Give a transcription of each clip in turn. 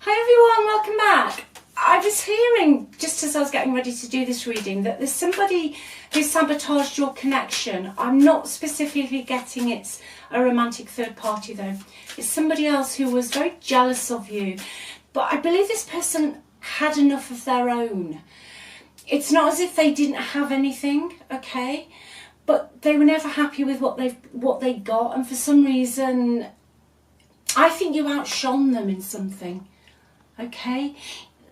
Hi everyone, welcome back. I was hearing, just as I was getting ready to do this reading, that there's somebody who sabotaged your connection. I'm not specifically getting it's a romantic third party though. It's somebody else who was very jealous of you. But I believe this person had enough of their own. It's not as if they didn't have anything, okay? But they were never happy with what they got, and for some reason, I think you outshone them in something, okay?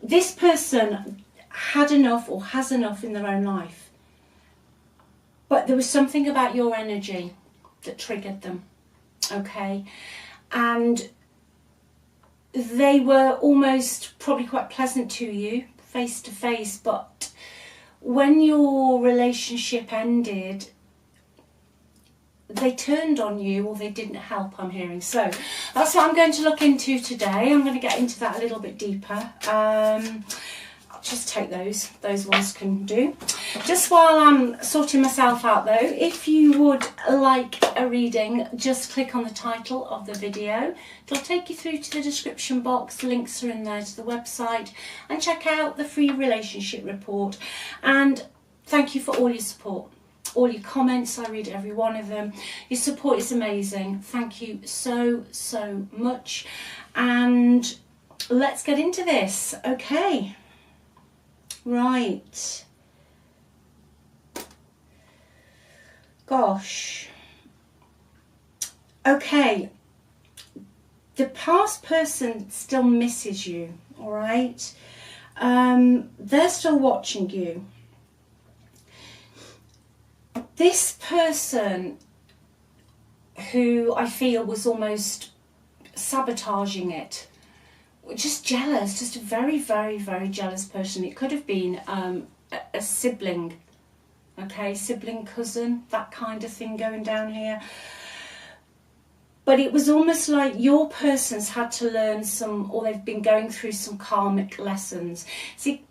This person had enough or has enough in their own life, but there was something about your energy that triggered them, okay? And they were almost probably quite pleasant to you face to face, but when your relationship ended, they turned on you, or they didn't help, I'm hearing. So that's what I'm going to look into today. I'm going to get into that a little bit deeper. I'll just take those ones can do. Just while I'm sorting myself out though, if you would like a reading, just click on the title of the video. It'll take you through to the description box. The links are in there to the website, and check out the free relationship report. And thank you for all your support. All your comments, I read every one of them. Your support is amazing. Thank you so much. And let's get into this. Okay. Right. Gosh. Okay. The past person still misses you, all right? They're still watching you. This person who I feel was almost sabotaging it, just jealous, just a very jealous person. It could have been a sibling, okay, sibling, cousin, that kind of thing going down here. But it was almost like your person's had to learn or they've been going through some karmic lessons. See,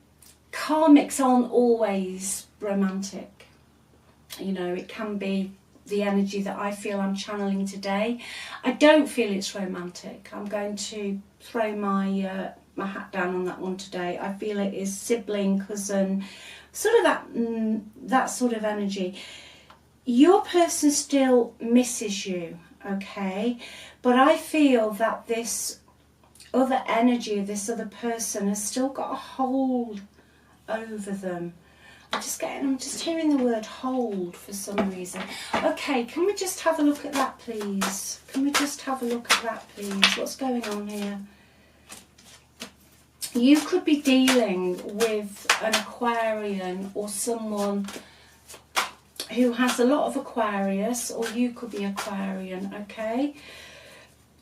karmics aren't always romantic. You know, it can be the energy that I feel I'm channeling today. I don't feel it's romantic. I'm going to throw my my hat down on that one today. I feel it is sibling, cousin, sort of that sort of energy. Your person still misses you, okay? But I feel that this other energy, this other person has still got a hold over them. I'm just hearing the word hold for some reason. Okay, can we just have a look at that, please? Can we just have a look at that, please? What's going on here? You could be dealing with an Aquarian or someone who has a lot of Aquarius, or you could be Aquarian, okay?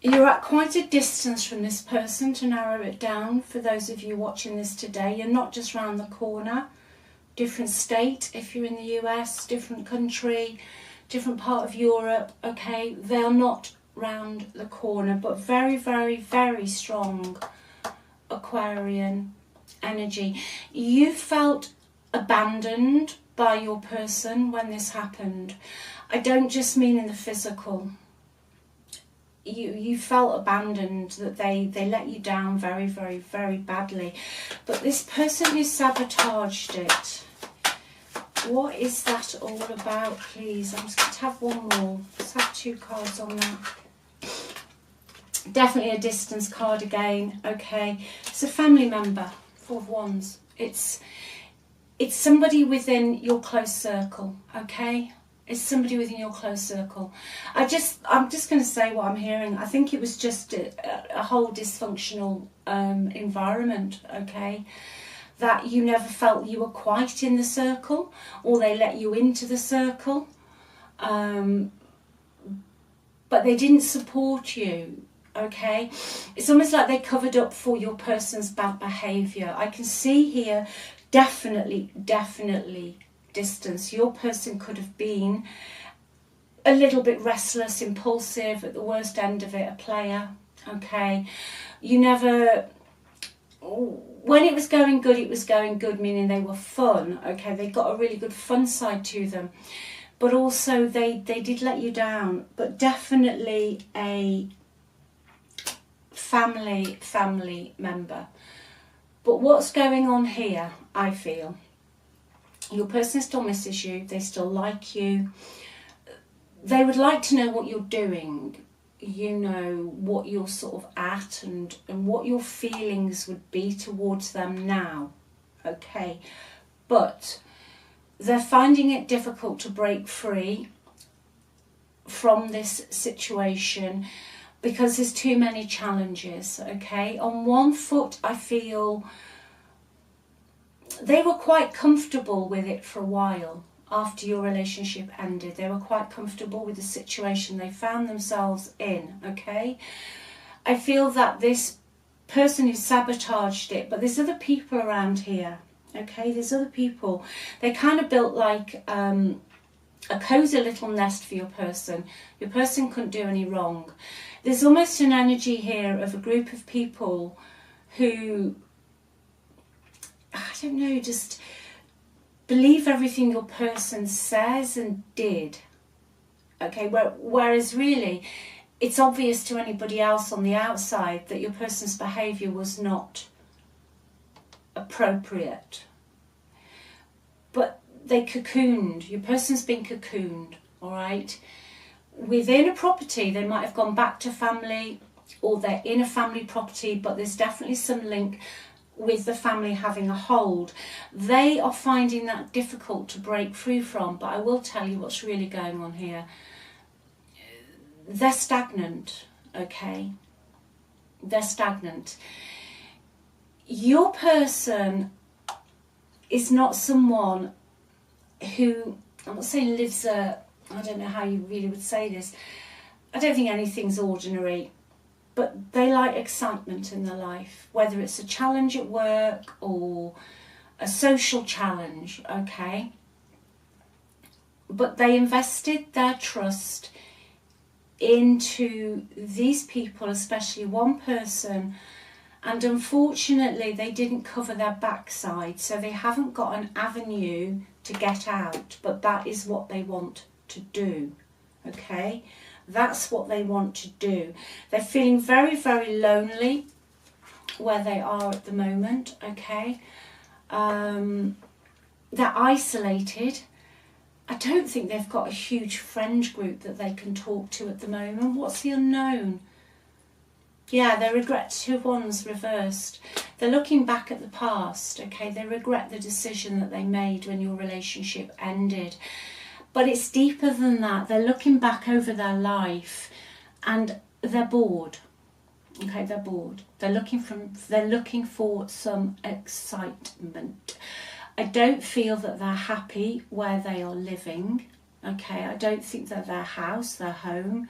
You're at quite a distance from this person, to narrow it down for those of you watching this today. You're not just round the corner. Different state if you're in the US, different country, different part of Europe, okay? They're not round the corner, but very strong Aquarian energy. You felt abandoned by your person when this happened. I don't just mean in the physical. You felt abandoned, that they let you down very badly. But this person who sabotaged it, what is that all about, please? I'm just going to have one more. Let's have 2 cards on that. Definitely a distance card again, okay? It's a family member, 4 of Wands. It's somebody within your close circle, okay? It's somebody within your close circle. I'm just going to say what I'm hearing. I think it was just a whole dysfunctional environment, okay? That you never felt you were quite in the circle, or they let you into the circle, but they didn't support you, okay? It's almost like they covered up for your person's bad behaviour. I can see here definitely distance. Your person could have been a little bit restless, impulsive, at the worst end of it, a player, okay? You never... When it was going good, meaning they were fun, okay? They got a really good fun side to them. But also they did let you down. But definitely a family member. But what's going on here, I feel, your person still misses you, they still like you, they would like to know what you're doing, you know, what you're sort of at, and what your feelings would be towards them now, okay? But they're finding it difficult to break free from this situation because there's too many challenges, okay? On one foot, I feel they were quite comfortable with it for a while. After your relationship ended, they were quite comfortable with the situation they found themselves in, okay? I feel that this person who sabotaged it, but there's other people around here, okay? There's other people. They kind of built like a cozy little nest for your person. Your person couldn't do any wrong. There's almost an energy here of a group of people who, I don't know, just believe everything your person says and did, okay? Whereas really, it's obvious to anybody else on the outside that your person's behaviour was not appropriate. But they cocooned, your person's been cocooned, all right? Within a property, they might have gone back to family, or they're in a family property, but there's definitely some link with the family having a hold. They are finding that difficult to break free from, but I will tell you what's really going on here. They're stagnant, okay? They're stagnant. Your person is not someone who, I'm not saying lives a, I don't know how you really would say this, I don't think anything's ordinary, but they like excitement in their life, whether it's a challenge at work or a social challenge, okay? But they invested their trust into these people, especially one person, and unfortunately they didn't cover their backside, so they haven't got an avenue to get out, but that is what they want to do, okay? That's what they want to do. They're feeling very, very lonely where they are at the moment, okay? They're isolated. I don't think they've got a huge friend group that they can talk to at the moment. What's the unknown? Yeah, they regret 2 wands reversed. They're looking back at the past, okay? They regret the decision that they made when your relationship ended. But it's deeper than that. They're looking back over their life and they're bored. Okay, they're bored. They're looking for some excitement. I don't feel that they're happy where they are living. Okay, I don't think that their house, their home,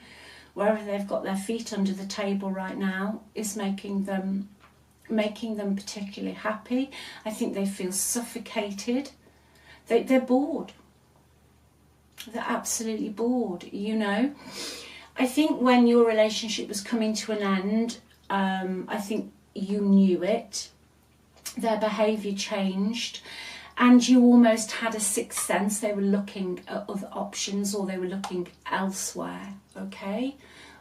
wherever they've got their feet under the table right now, is making them particularly happy. I think they feel suffocated. They're bored. They're absolutely bored, you know. I think when your relationship was coming to an end, I think you knew it. Their behaviour changed and you almost had a sixth sense. They were looking at other options or they were looking elsewhere, okay?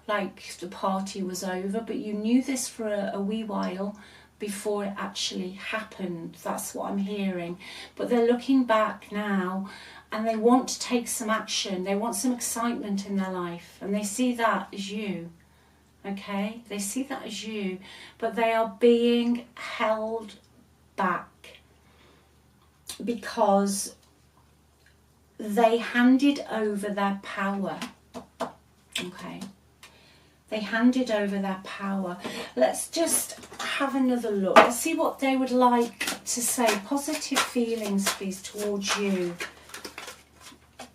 Like the party was over, but you knew this for a wee while before it actually happened. That's what I'm hearing. But they're looking back now and they want to take some action. They want some excitement in their life and they see that as you, okay? They see that as you, but they are being held back because they handed over their power, okay? They handed over their power. Let's just have another look. Let's see what they would like to say. Positive feelings, please, towards you.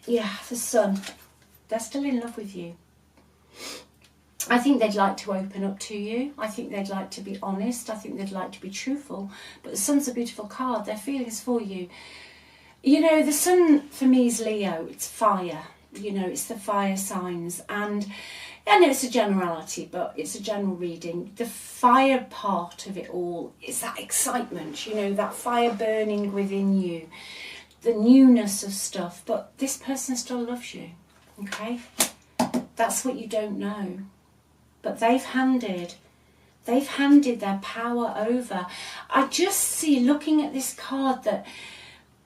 Yeah, the Sun. They're still in love with you. I think they'd like to open up to you. I think they'd like to be honest. I think they'd like to be truthful. But the Sun's a beautiful card. Their feelings for you. You know, the Sun for me is Leo. It's fire. You know, it's the fire signs. And I know it's a generality, but it's a general reading. The fire part of it all is that excitement, you know, that fire burning within you, the newness of stuff. But this person still loves you, okay? That's what you don't know. But they've handed They've handed their power over. I just see, looking at this card, that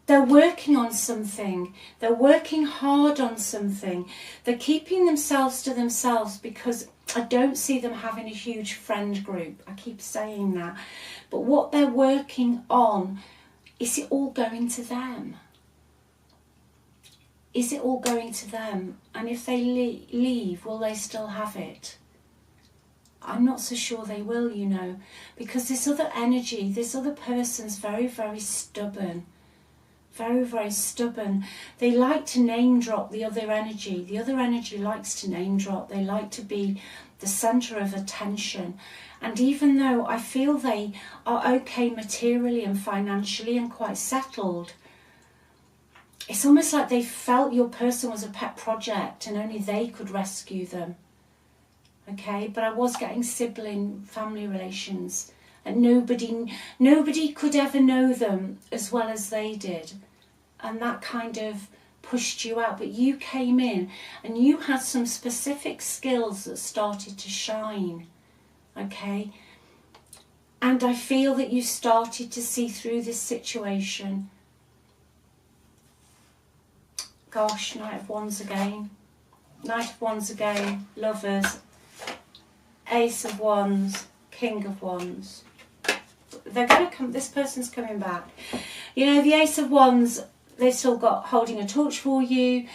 they're working on something. They're working hard on something. They're keeping themselves to themselves because I don't see them having a huge friend group. I keep saying that. But what they're working on, is it all going to them? Is it all going to them? And if they leave, will they still have it? I'm not so sure they will, you know, because this other energy, this other person's very, very stubborn. Very, very stubborn. They like to name drop the other energy. The other energy likes to name drop. They like to be the centre of attention. And even though I feel they are okay materially and financially and quite settled, it's almost like they felt your person was a pet project and only they could rescue them. Okay, but I was getting sibling family relations, and nobody could ever know them as well as they did, and that kind of pushed you out. But you came in and you had some specific skills that started to shine. Okay, and I feel that you started to see through this situation. Gosh, Knight of Wands again, Knight of Wands again, Lovers, Ace of Wands, King of Wands. They're going to come, this person's coming back. You know, the Ace of Wands, they've still got holding a torch for you,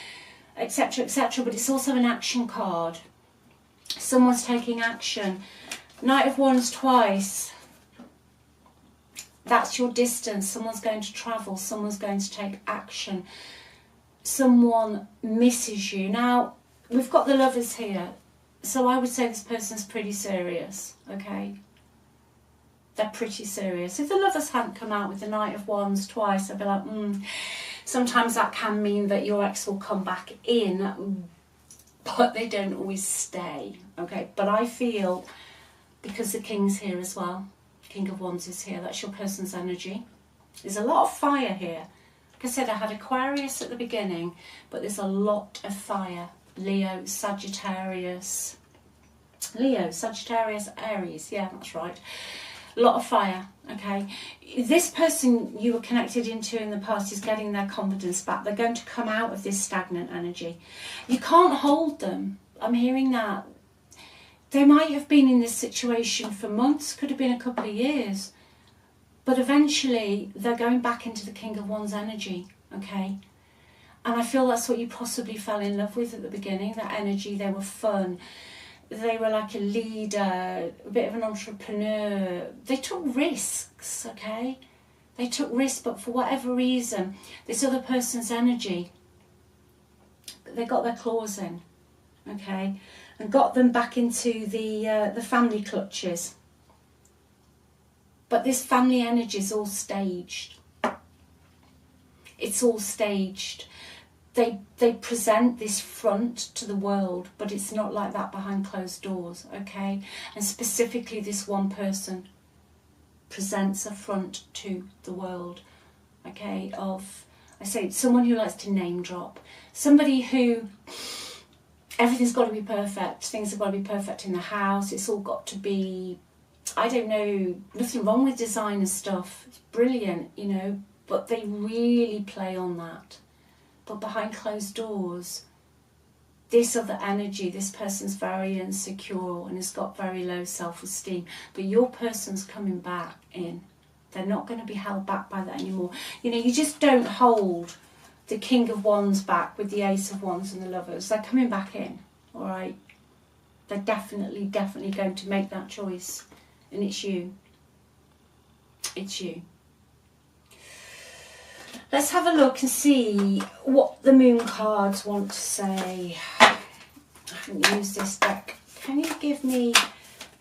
etc, etc, but it's also an action card. Someone's taking action. Knight of Wands twice. That's your distance. Someone's going to travel. Someone's going to take action. Someone misses you. Now, we've got the Lovers here. So I would say this person's pretty serious, okay? They're pretty serious. If the Lovers hadn't come out with the Knight of Wands twice, I'd be like, sometimes that can mean that your ex will come back in, but they don't always stay, okay? But I feel, because the King's here as well, King of Wands is here, that's your person's energy. There's a lot of fire here. Like I said, I had Aquarius at the beginning, but there's a lot of fire. Leo, Sagittarius, Aries, yeah, that's right. A lot of fire, okay? This person you were connected into in the past is getting their confidence back. They're going to come out of this stagnant energy. You can't hold them. I'm hearing that. They might have been in this situation for months, could have been a couple of years. But eventually, they're going back into the King of Wands energy, okay? And I feel that's what you possibly fell in love with at the beginning, that energy. They were fun. They were like a leader, a bit of an entrepreneur. They took risks, okay? They took risks, but for whatever reason, this other person's energy, they got their claws in, okay? And got them back into the family clutches. But this family energy is all staged. It's all staged. They present this front to the world, but it's not like that behind closed doors, okay? And specifically this one person presents a front to the world, okay? Of, I say, someone who likes to name drop. Somebody who, everything's got to be perfect. Things have got to be perfect in the house. It's all got to be, I don't know, nothing wrong with designer stuff. It's brilliant, you know, but they really play on that. But behind closed doors, this other energy, this person's very insecure and has got very low self-esteem. But your person's coming back in. They're not going to be held back by that anymore. You know, you just don't hold the King of Wands back with the Ace of Wands and the Lovers. They're coming back in, all right? They're definitely going to make that choice. And it's you. It's you. Let's have a look and see what the Moon cards want to say. I haven't used this deck. Can you give me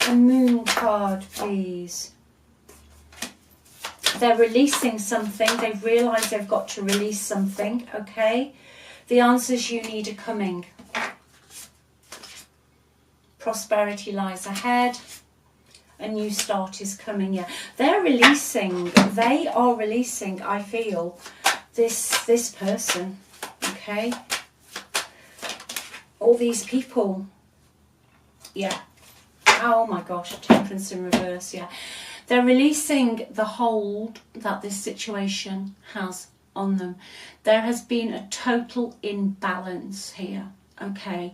a Moon card, please? They're releasing something. They've realised they've got to release something, okay? The answers you need are coming. Prosperity lies ahead. A new start is coming, yeah. They are releasing, I feel, this person, okay? All these people, yeah. oh my gosh, Temperance in reverse, yeah. They're releasing the hold that this situation has on them. There has been a total imbalance here, okay.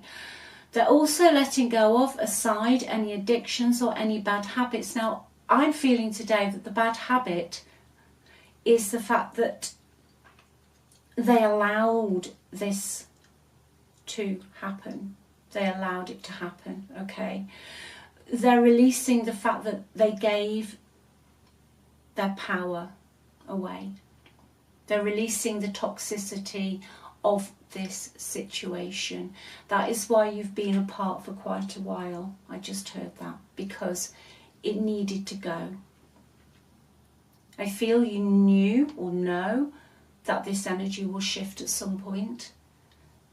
They're also letting go of, aside, any addictions or any bad habits. Now, I'm feeling today that the bad habit is the fact that they allowed this to happen. They allowed it to happen, okay. They're releasing the fact that they gave their power away. They're releasing the toxicity of this situation. That is why you've been apart for quite a while. I just heard that, because it needed to go. I feel you knew or know that this energy will shift at some point,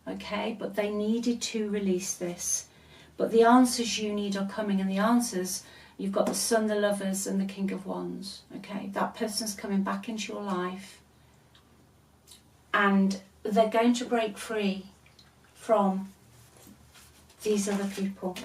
okay, but they needed to release this. But the answers you need are coming, and the answers, you've got the Sun, the Lovers, and the King of Wands, okay. That person's coming back into your life, and they're going to break free from these other people.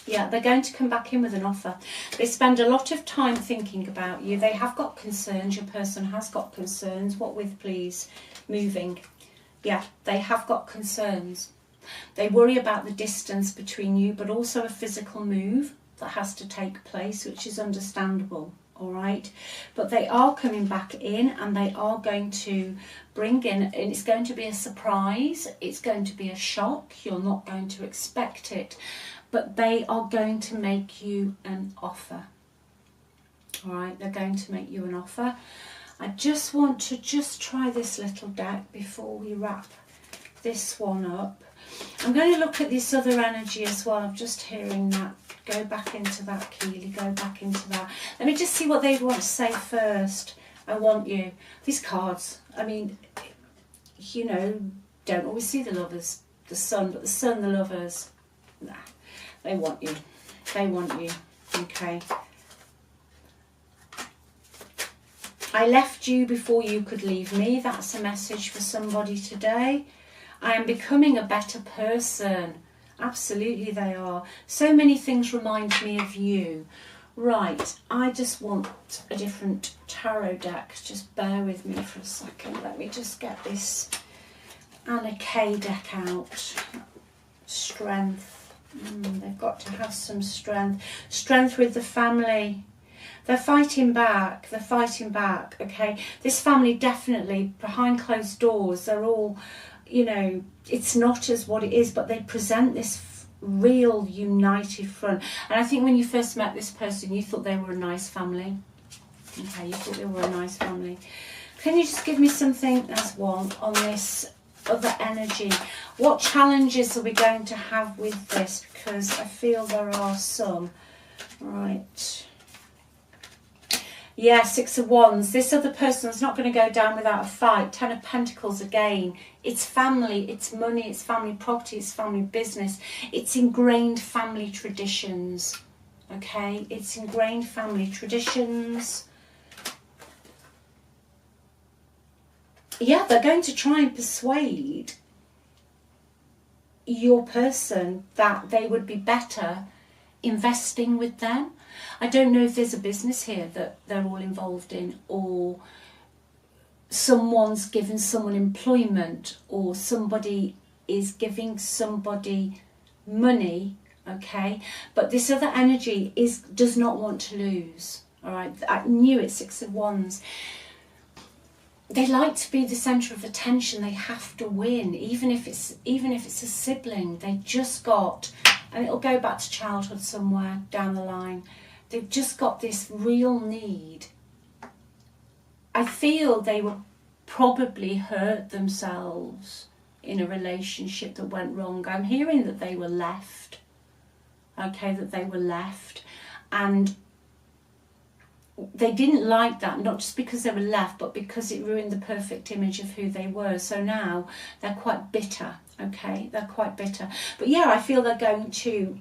Yeah, they're going to come back in with an offer. They spend a lot of time thinking about you. They have got concerns. Your person has got concerns. What with, please? Moving. Yeah, they have got concerns. They worry about the distance between you, but also a physical move that has to take place, which is understandable. All right, but they are coming back in, and they are going to bring in, and it's going to be a surprise. It's going to be a shock. You're not going to expect it, but they are going to make you an offer. All right, they're going to make you an offer. I just want to try this little deck before we wrap this one up. I'm going to look at this other energy as well. I'm just hearing that. Go back into that, Keeley. Go back into that. Let me just see what they want to say first. I want you. These cards, I mean, you know, don't always see the Lovers, the Sun, but the Sun, the Lovers, nah, they want you. They want you, okay. I left you before you could leave me. That's a message for somebody today. I am becoming a better person. Absolutely they are. So many things remind me of you. Right, I just want a different tarot deck. Just bear with me for a second. Let me just get this Anna K deck out. Strength. They've got to have some strength. Strength with the family. They're fighting back. They're fighting back, okay? This family definitely, behind closed doors, they're all, you know, it's not as what it is, but they present this real united front. And I think when you first met this person, you thought they were a nice family. Okay, you thought they were a nice family. Can you just give me something as one on this other energy? What challenges are we going to have with this? Because I feel there are some. Right. Yeah, Six of Wands. This other person's not going to go down without a fight. Ten of Pentacles again. It's family, it's money, it's family property, it's family business. It's ingrained family traditions. Okay, it's ingrained family traditions. Yeah, they're going to try and persuade your person that they would be better investing with them. I don't know if there's a business here that they're all involved in, or someone's given someone employment, or somebody is giving somebody money, okay? But this other energy does not want to lose, all right? I knew it, Six of Wands. They like to be the centre of attention. They have to win, even if it's a sibling. They just got, and it'll go back to childhood somewhere down the line. They've just got this real need. I feel they were probably hurt themselves in a relationship that went wrong. I'm hearing that they were left. Okay, that they were left. And they didn't like that, not just because they were left, but because it ruined the perfect image of who they were. So now they're quite bitter, okay? They're quite bitter. But yeah, I feel they're going to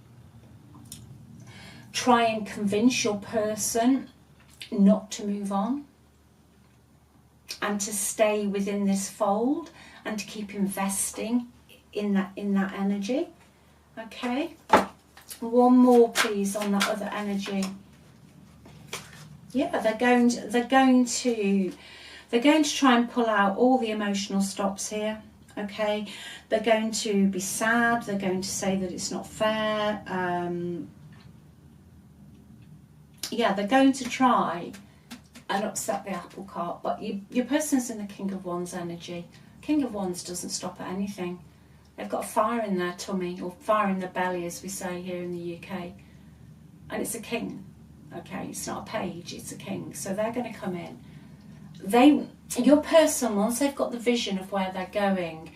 try and convince your person not to move on and to stay within this fold and to keep investing in that energy. Okay, one more please on that other energy. Yeah, they're going to try and pull out all the emotional stops here. Okay, they're going to be sad, they're going to say that it's not fair. Yeah, they're going to try and upset the apple cart, but your person's in the King of Wands energy. King of Wands doesn't stop at anything. They've got a fire in their tummy, or fire in their belly, as we say here in the UK. And it's a king, okay? It's not a page, it's a king. So they're going to come in. Your person, once they've got the vision of where they're going,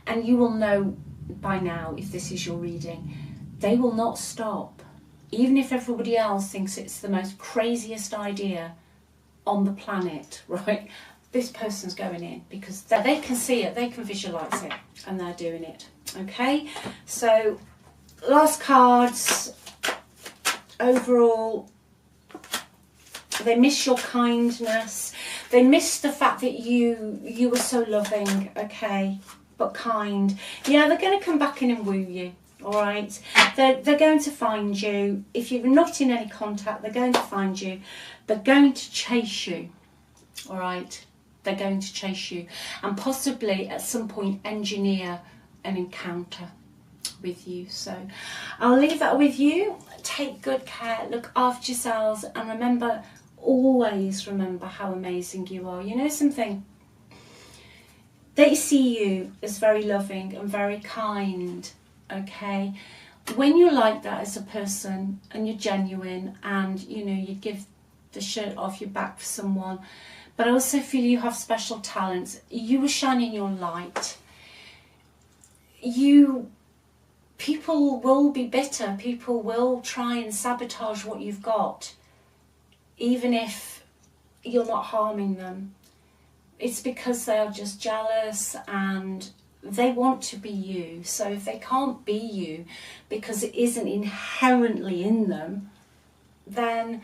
and you will know by now if this is your reading, they will not stop. Even if everybody else thinks it's the most craziest idea on the planet, right? This person's going in because they can see it, they can visualise it, and they're doing it. Okay, so last cards. Overall, they miss your kindness. They miss the fact that you were so loving, okay, but kind. Yeah, they're going to come back in and woo you. All right, they're going to find you. If you're not in any contact, they're going to find you. They're going to chase you. All right, they're going to chase you, and possibly at some point engineer an encounter with you. So I'll leave that with you. Take good care, look after yourselves, and remember, always remember how amazing you are. You know something? They see you as very loving and very kind, okay? When you're like that as a person and you're genuine and, you know, you give the shirt off your back for someone, but I also feel you have special talents. You are shining your light. People will be bitter. People will try and sabotage what you've got, even if you're not harming them. It's because they are just jealous and they want to be you. So if they can't be you because it isn't inherently in them, then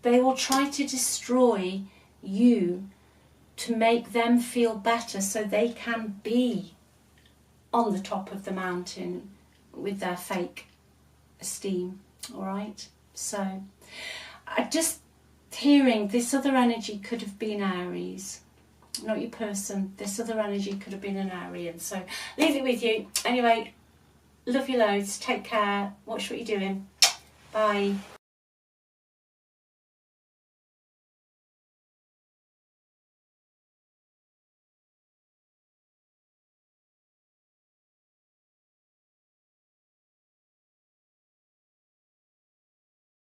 they will try to destroy you to make them feel better so they can be on the top of the mountain with their fake esteem. All right, so I just hearing this other energy could have been Aries, not your person. This other energy could have been an Arian. So leave it with you. Anyway, love you loads, take care, watch what you're doing, bye.